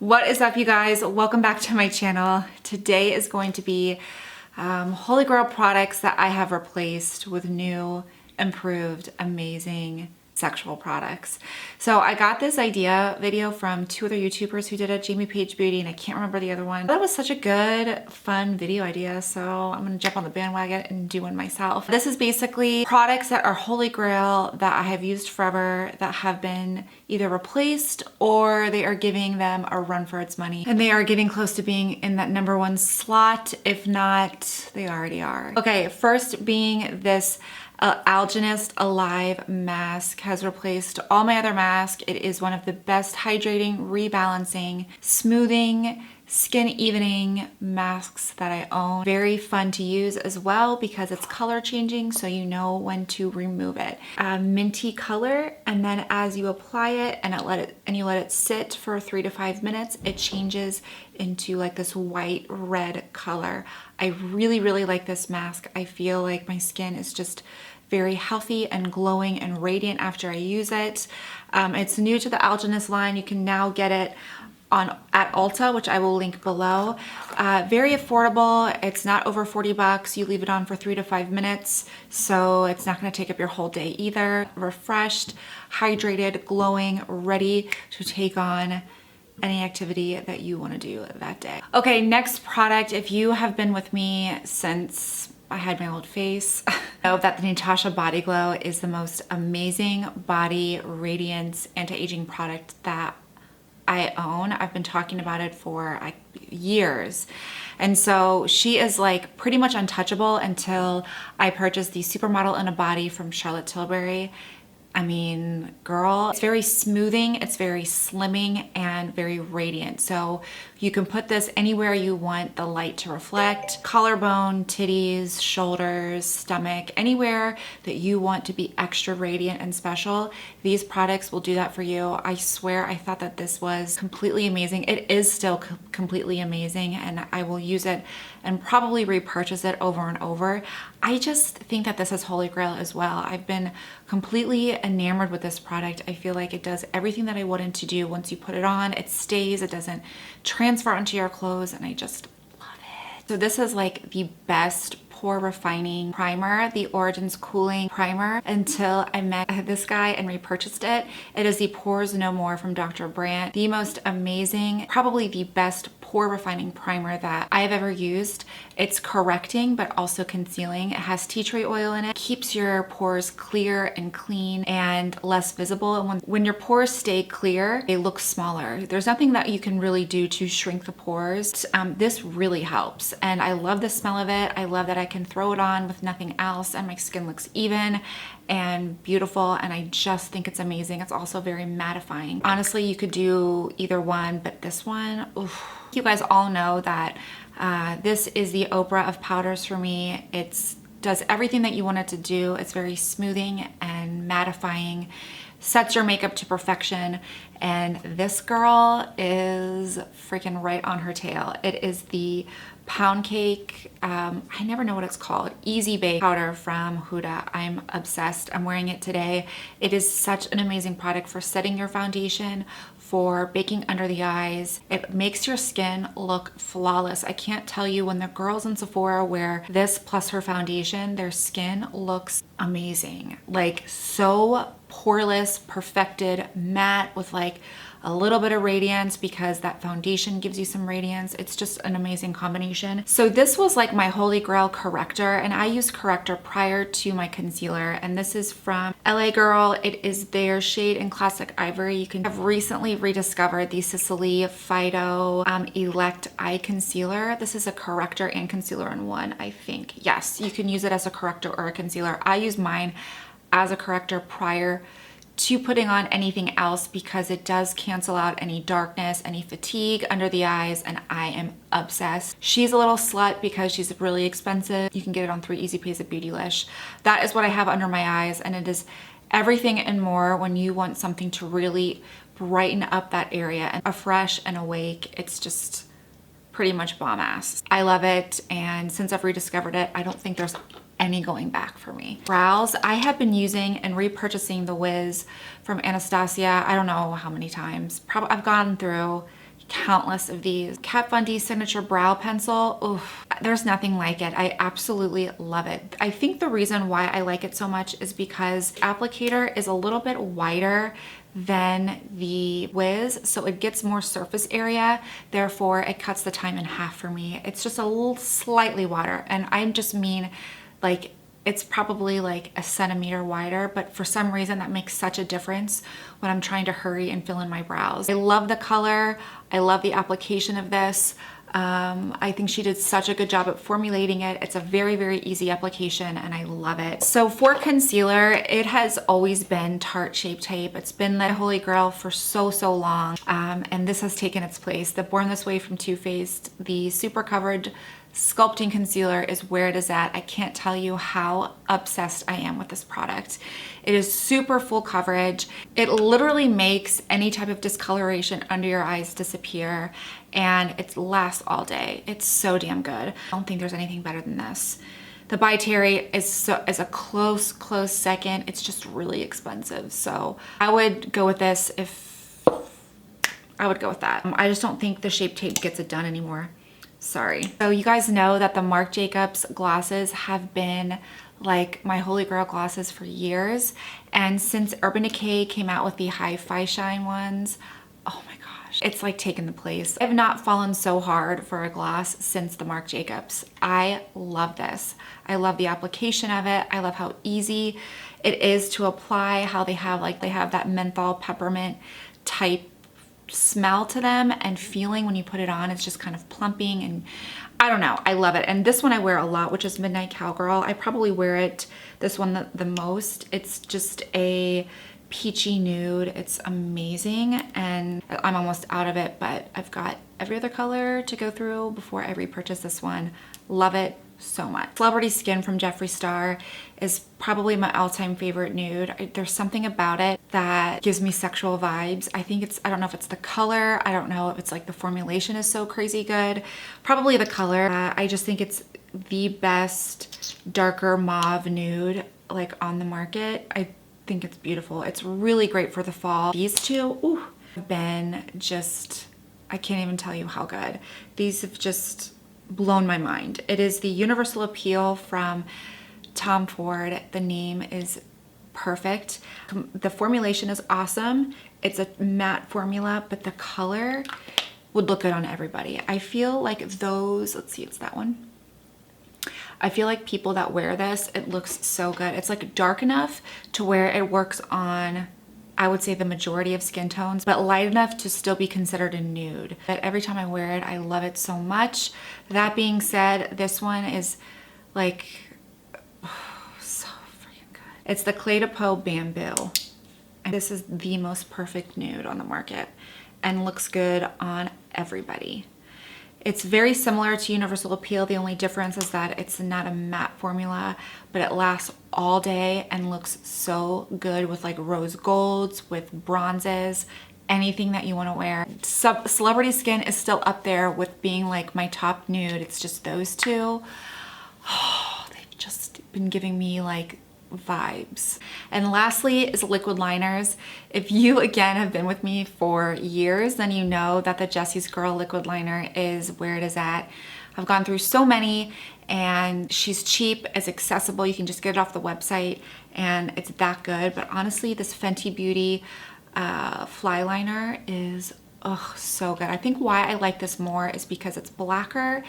What is up, you guys? Welcome back to my channel. Today is going to be Holy Grail products that I have replaced with new, improved, amazing sexual products. So I got this idea video from two other YouTubers who did it, Jamie Page Beauty, and I can't remember the other one. That was such a good, fun video idea, so I'm gonna jump on the bandwagon and do one myself. This is basically products that are Holy Grail that I have used forever that have been either replaced or they are giving them a run for its money. And they are getting close to being in that #1 slot. If not, they already are. Okay, first being this Algenist Alive mask has replaced all my other masks. It is one of the best hydrating, rebalancing, smoothing, skin evening masks that I own. Very fun to use as well because it's color changing, so you know when to remove it. Minty color, and then as you apply it and you let it sit for 3 to 5 minutes, it changes into like this white red color. I really like this mask. I feel like my skin is just very healthy and glowing and radiant after I use it. It's new to the Algenist line. You can now get it at Ulta, which I will link below. Very affordable. It's not over 40 bucks. You leave it on for 3 to 5 minutes, so it's not going to take up your whole day either. Refreshed, hydrated, glowing, ready to take on any activity that you want to do that day. Okay, next product. If you have been with me since I had my old face, know that the Natasha Body Glow is the most amazing body radiance anti-aging product that I own. I've been talking about it for years. And so she is like pretty much untouchable until I purchased the Supermodel in a Body from Charlotte Tilbury. I mean, girl, it's very smoothing, it's very slimming, and very radiant. So you can put this anywhere you want the light to reflect. Collarbone, titties, shoulders, stomach, anywhere that you want to be extra radiant and special. These products will do that for you. I swear I thought that this was completely amazing. It is still completely amazing, and I will use it and probably repurchase it over and over. I just think that this is Holy Grail as well. I've been completely enamored with this product. I feel like it does everything that I wanted to do. Once you put it on, it stays, it doesn't transfer onto your clothes, and I just love it. So this is like the best pore refining primer, the Origins Cooling Primer, until I met this guy and repurchased it. It is the Pores No More from Dr. Brandt. The most amazing, probably the best pore refining primer that I've ever used. It's correcting but also concealing. It has tea tree oil in it. Keeps your pores clear and clean and less visible. And when your pores stay clear, they look smaller. There's nothing that you can really do to shrink the pores. This really helps, and I love the smell of it. I love that I can throw it on with nothing else and my skin looks even and beautiful, and I just think it's amazing. It's also very mattifying. Honestly, you could do either one, but this one, oof. You guys all know that this is the Oprah of powders for me. It does everything that you want it to do. It's very smoothing and mattifying, sets your makeup to perfection, and this girl is freaking right on her tail. It is the Pound Cake, I never know what it's called, Easy Bake powder from Huda. I'm obsessed. I'm wearing it today. It is such an amazing product for setting your foundation, for baking under the eyes. It makes your skin look flawless. I can't tell you, when the girls in Sephora wear this plus her foundation, their skin looks amazing. Like so poreless, perfected, matte with like a little bit of radiance because that foundation gives you some radiance. It's just an amazing combination. So this was like my Holy Grail corrector, and I used corrector prior to my concealer, and this is from LA Girl. It is their shade in Classic Ivory. I've recently rediscovered the Sicily Fido Elect Eye Concealer. This is a corrector and concealer in one, I think. Yes, you can use it as a corrector or a concealer. I use mine as a corrector prior to putting on anything else because it does cancel out any darkness, any fatigue under the eyes, and I am obsessed. She's a little slut because she's really expensive. You can get it on 3 Easy Pays at Beautylish. That is what I have under my eyes, and it is everything and more when you want something to really brighten up that area and a fresh and awake. It's just pretty much bomb ass. I love it, and since I've rediscovered it, I don't think there's any going back for me. Brows, I have been using and repurchasing the Wiz from Anastasia. I don't know how many times. Probably I've gone through countless of these. Kat Von D Signature Brow Pencil. Oof, there's nothing like it. I absolutely love it. I think the reason why I like it so much is because the applicator is a little bit wider than the Wiz, so it gets more surface area, therefore it cuts the time in half for me. It's just a little slightly wider, and I just mean like it's probably like a centimeter wider, but for some reason that makes such a difference when I'm trying to hurry and fill in my brows. I love the color. I love the application of this. I think she did such a good job at formulating it. It's a very, very easy application and I love it. So for concealer, it has always been Tarte Shape Tape. It's been the holy grail for so long. And this has taken its place. The Born This Way from Too Faced, the Super Coverage Sculpting Concealer is where it is at. I can't tell you how obsessed I am with this product. It is super full coverage. It literally makes any type of discoloration under your eyes disappear, and it lasts all day. It's so damn good. I don't think there's anything better than this. The By Terry is a close second. It's just really expensive. So I would go with this I would go with that. I just don't think the Shape Tape gets it done anymore. Sorry. So you guys know that the Marc Jacobs glosses have been like my holy grail glosses for years. And since Urban Decay came out with the Hi-Fi Shine ones, oh my gosh, it's like taken the place. I have not fallen so hard for a gloss since the Marc Jacobs. I love this. I love the application of it. I love how easy it is to apply, how they have that menthol peppermint type smell to them, and feeling when you put it on, it's just kind of plumping, and I don't know, I love it. And this one I wear a lot, which is Midnight Cowgirl. I probably wear it, this one the most. It's just a peachy nude. It's amazing, and I'm almost out of it, but I've got every other color to go through before I repurchase this one. Love it so much. Celebrity Skin from Jeffree Star is probably my all-time favorite nude. There's something about it that gives me sexual vibes. I don't know if it's the color. I don't know if it's like the formulation is so crazy good. Probably the color. I just think it's the best darker mauve nude like on the market. I think it's beautiful. It's really great for the fall. These two, ooh, have been just, I can't even tell you how good. These have just blown my mind. It is the Universal Appeal from Tom Ford. The name is perfect. The formulation is awesome. It's a matte formula, but the color would look good on everybody. I feel like those, let's see, it's that one. I feel like people that wear this, it looks so good. It's like dark enough to where it works on, I would say, the majority of skin tones, but light enough to still be considered a nude. But every time I wear it, I love it so much. That being said, this one is like, oh, so freaking good. It's the Clé de Peau Bamboo. And this is the most perfect nude on the market and looks good on everybody. It's very similar to Universal Appeal. The only difference is that it's not a matte formula, but it lasts all day and looks so good with like rose golds, with bronzes, anything that you want to wear. Celebrity Skin is still up there with being like my top nude. It's just those two. Oh, they've just been giving me like vibes. And lastly is liquid liners. If you again have been with me for years, then you know that the Jessie's Girl liquid liner is where it is at. I've gone through so many, and she's cheap, it's accessible. You can just get it off the website and it's that good. But honestly, this Fenty Beauty fly liner is so good. I think why I like this more is because it's blacker,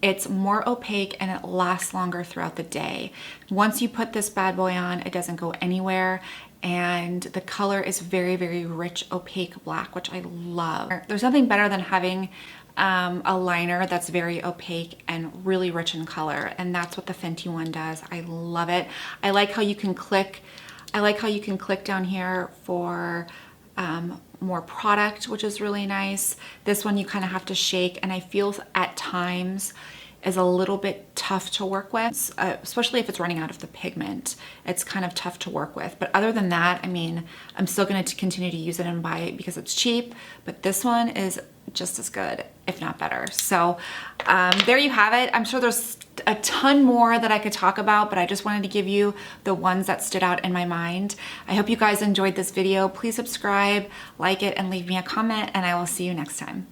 it's more opaque, and it lasts longer throughout the day. Once you put this bad boy on, it doesn't go anywhere, and the color is very, very rich, opaque black, which I love. There's nothing better than having a liner that's very opaque and really rich in color, and that's what the Fenty one does. I love it. I like how you can click down here for more product, which is really nice. This one you kind of have to shake, and I feel at times is a little bit tough to work with, especially if it's running out of the pigment. It's kind of tough to work with. But other than that, I mean, I'm still going to continue to use it and buy it because it's cheap, but this one is just as good, if not better. So there you have it. I'm sure there's a ton more that I could talk about, but I just wanted to give you the ones that stood out in my mind. I hope you guys enjoyed this video. Please subscribe, like it, and leave me a comment, and I will see you next time.